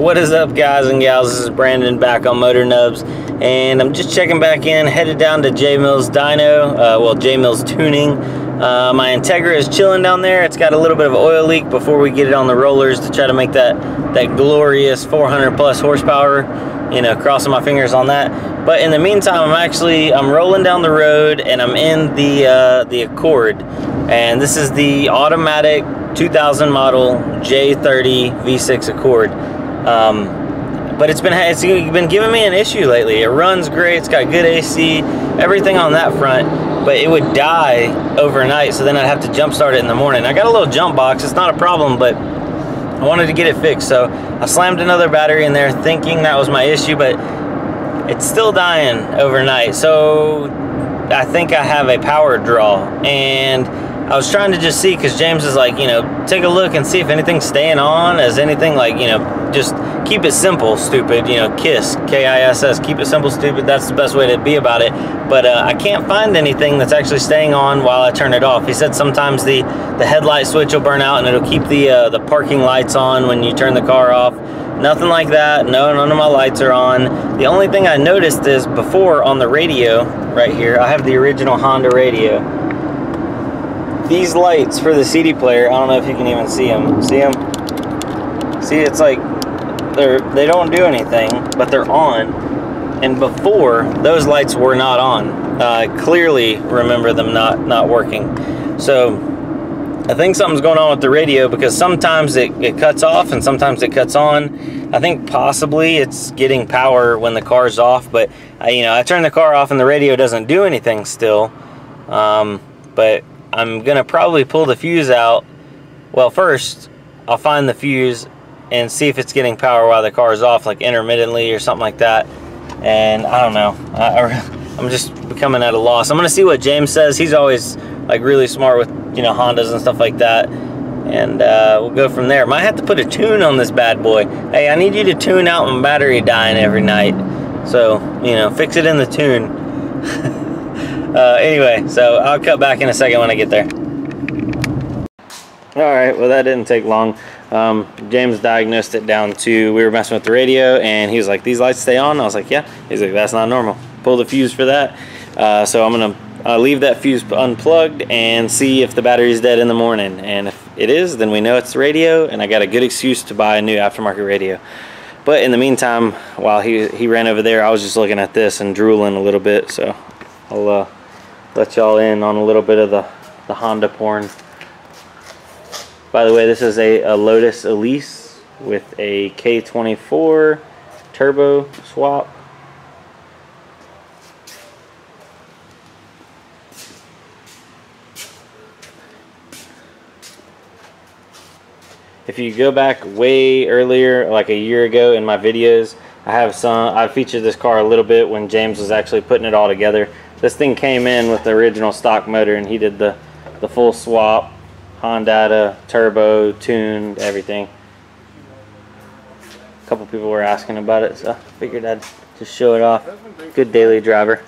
What is up, guys and gals? This is Brandon back on Motor Nubs, and I'm just checking back in, headed down to Jmills Dyno, well, Jmills Tuning. My Integra is chilling down there. It's got a little bit of oil leak before we get it on the rollers to try to make that glorious 400 plus horsepower. You know, crossing my fingers on that. But in the meantime, I'm rolling down the road, and I'm in the Accord, and this is the automatic 2000 model J30 V6 Accord. But it's been giving me an issue lately. It runs great, it's got good AC, everything on that front, but it would die overnight, so then I'd have to jump start it in the morning. I got a little jump box, it's not a problem, but I wanted to get it fixed, so I slammed another battery in there thinking that was my issue, but it's still dying overnight. So I think I have a power draw, and I was trying to just see, because James is like, you know, take a look and see if anything's staying on, as anything, like, you know, just keep it simple, stupid, you know, KISS, K-I-S-S, keep it simple, stupid, that's the best way to be about it. But I can't find anything that's actually staying on while I turn it off. He said sometimes the headlight switch will burn out and it'll keep the parking lights on when you turn the car off. Nothing like that. No, none of my lights are on. The only thing I noticed is before on the radio right here, I have the original Honda radio. These lights for the CD player, I don't know if you can even see them. See them? See, it's like they don't do anything, but they're on. And before, those lights were not on. I clearly remember them not working. So I think something's going on with the radio, because sometimes it cuts off and sometimes it cuts on. I think possibly it's getting power when the car's off, but you know, I turn the car off and the radio doesn't do anything still. But I'm gonna probably pull the fuse out. Well, first I'll find the fuse and see if it's getting power while the car is off, like intermittently or something like that. And I don't know, I'm just becoming at a loss. I'm gonna see what James says. He's always like really smart with, you know, Hondas and stuff like that, and we'll go from there. Might have to put a tune on this bad boy. Hey, I need you to tune out my battery dying every night, so, you know, fix it in the tune. Anyway, so I'll cut back in a second when I get there. Alright, well, that didn't take long. James diagnosed it down to, we were messing with the radio, and he was like, these lights stay on? I was like, yeah. He's like, that's not normal. Pull the fuse for that. So I'm gonna leave that fuse unplugged and see if the battery's dead in the morning. And if it is, then we know it's the radio, and I got a good excuse to buy a new aftermarket radio. But in the meantime, while he ran over there, I was just looking at this and drooling a little bit. So I'll let y'all in on a little bit of the Honda porn. By the way, this is a Lotus Elise with a K24 turbo swap. If you go back way earlier, like a year ago in my videos, I featured this car a little bit when James was actually putting it all together. This thing came in with the original stock motor, and he did the full swap, Honda, turbo, tuned, everything. A couple people were asking about it, so I figured I'd just show it off. Good daily driver.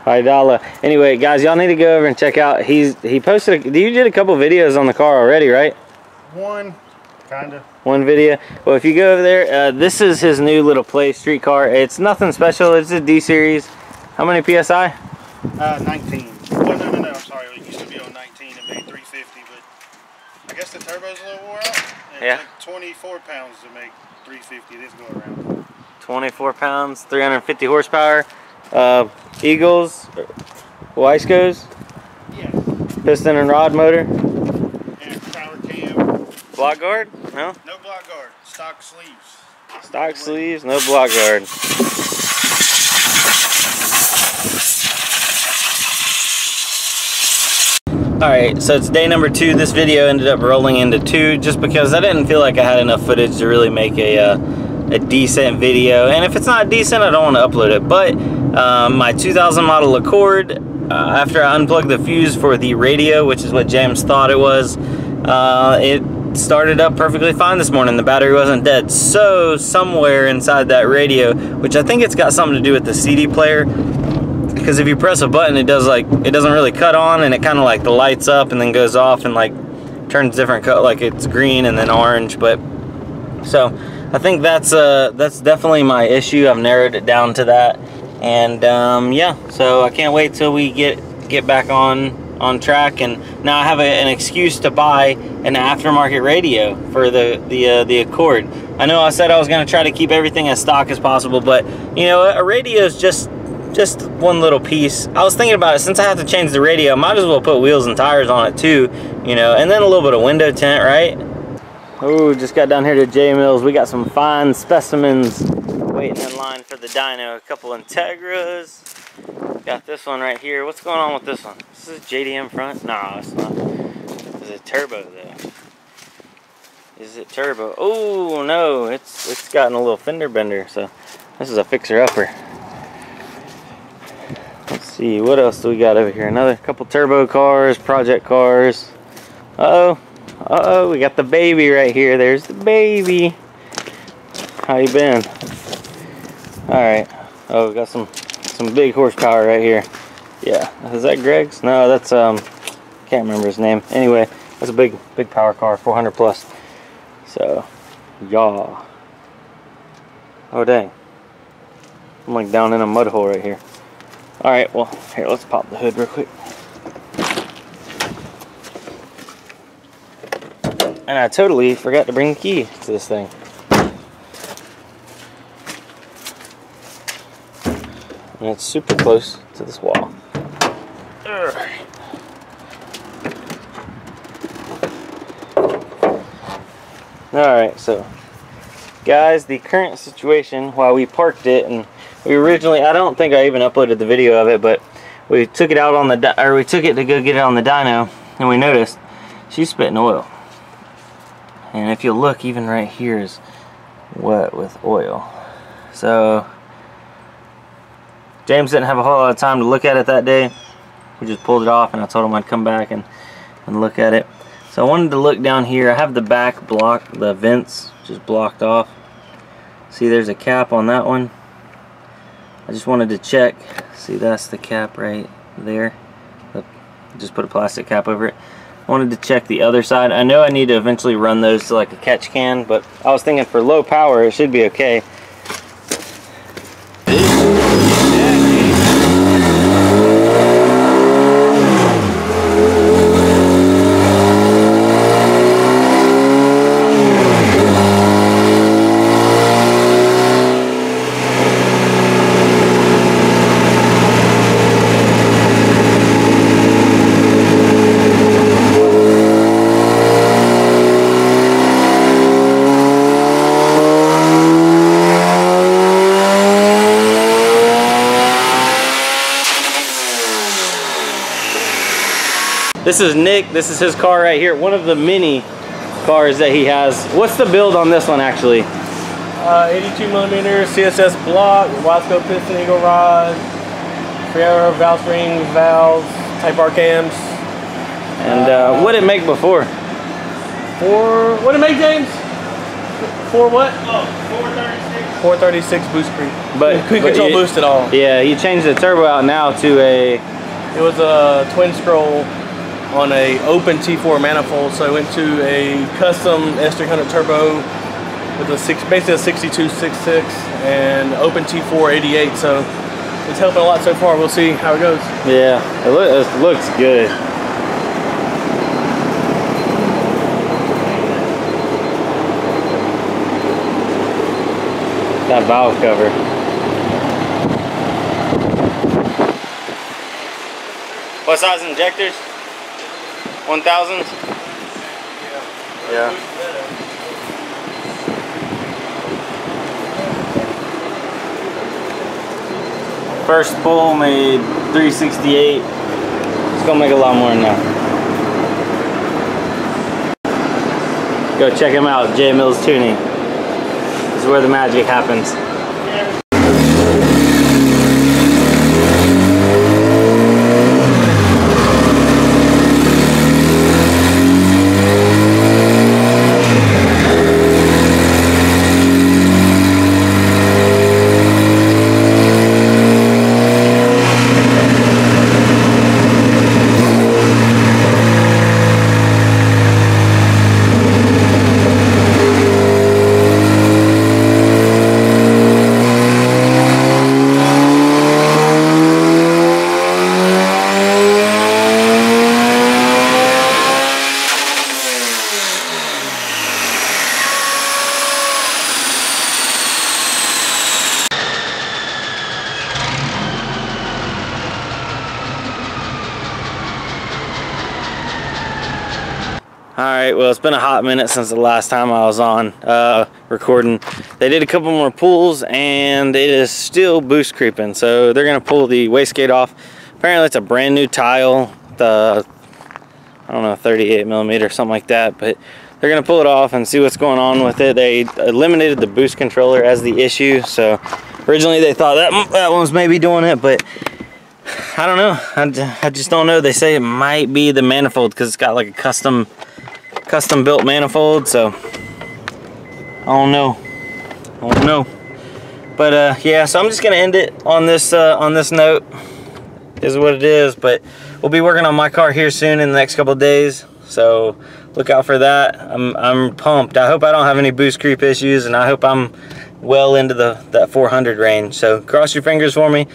$5. Anyway, guys, y'all need to go over and check out. He posted. You did a couple videos on the car already, right? One, kinda. One video. Well, if you go over there, this is his new little play street car. It's nothing special. It's a D series. How many PSI? 19. Well, no. I'm sorry. It used to be on 19. It made 350, but I guess the turbo's a little wore out. Yeah. It took 24 pounds to make 350 this go around. 24 pounds, 350 horsepower. Eagles, Wiseco's, yes. Piston and rod motor. And power cam. Block guard? No? No block guard. Stock sleeves. Stock sleeves, no block guard. Alright, so it's day number 2. This video ended up rolling into 2 just because I didn't feel like I had enough footage to really make a decent video. And if it's not decent, I don't want to upload it. But my 2000 model Accord, after I unplugged the fuse for the radio, which is what James thought it was, it started up perfectly fine this morning. The battery wasn't dead. So somewhere inside that radio, which I think it's got something to do with the CD player, because if you press a button, it doesn't really cut on, and it kind of like lights up and then goes off and like turns different color, like it's green and then orange. But so I think that's definitely my issue. I've narrowed it down to that, and yeah, so I can't wait till we get back on track. And now I have an excuse to buy an aftermarket radio for the Accord. I know I said I was going to try to keep everything as stock as possible, but you know, a radio is just one little piece. I was thinking about it, since I have to change the radio, I might as well put wheels and tires on it too, you know, and then a little bit of window tint, right? Oh, just got down here to Jmills. We got some fine specimens waiting in line for the dyno. A couple Integras. Got this one right here. What's going on with this one? Is this JDM front? No, it's not. Is it turbo though? Is it turbo? Oh no, it's gotten a little fender bender, so this is a fixer-upper. Let's see, what else do we got over here? Another couple turbo cars, project cars. Uh-oh, we got the baby right here. There's the baby. How you been? Alright. Oh, we got some big horsepower right here. Yeah, is that Greg's? No, that's, can't remember his name. Anyway, that's a big power car, 400 plus. So, yeah. Oh, dang. I'm like down in a mud hole right here. Alright, well, here, let's pop the hood real quick. And I totally forgot to bring the key to this thing. And it's super close to this wall. Alright, so guys, the current situation while we parked it, and we originally, I don't think I even uploaded the video of it, but we took it out on we took it to go get it on the dyno, and we noticed she's spitting oil. And if you look, even right here is wet with oil. So James didn't have a whole lot of time to look at it that day. We just pulled it off, and I told him I'd come back and look at it. So I wanted to look down here. I have the back block, the vents just blocked off. See, there's a cap on that one. I just wanted to check. See, that's the cap right there. Just put a plastic cap over it. I wanted to check the other side. I know I need to eventually run those to like a catch can, but I was thinking for low power it should be okay. This is Nick. This is his car right here. One of the many cars that he has. What's the build on this one actually? 82mm CSS block, wide scope piston, eagle rod, Ferrero valve springs, valves, Type R cams. And what did it make before? What did it make, James? For what? Oh, 436 boost creep. But couldn't control boost at all. Yeah, you changed the turbo out now to a. It was a twin scroll on a open T4 manifold, so I went to a custom S300 turbo with basically a 62.66 and open T4 88. So it's helping a lot so far. We'll see how it goes. Yeah, it looks good. That valve cover. What size injectors? 1000s? Yeah. First pull made 368. It's gonna make a lot more than that. Go check him out, Jmills Tuning. This is where the magic happens. Alright, well, it's been a hot minute since the last time I was on recording. They did a couple more pulls and it is still boost creeping, so they're going to pull the wastegate off. Apparently it's a brand new tile, the, I don't know, 38 millimeter, something like that, but they're going to pull it off and see what's going on with it. They eliminated the boost controller as the issue, so originally they thought that one was maybe doing it, but I don't know. I just don't know. They say it might be the manifold because it's got like a custom built manifold, so I don't know. But yeah, so I'm just gonna end it on this note. Is what it is. But we'll be working on my car here soon in the next couple of days, so look out for that. I'm pumped. I hope I don't have any boost creep issues, and I hope I'm well into that 400 range. So cross your fingers for me.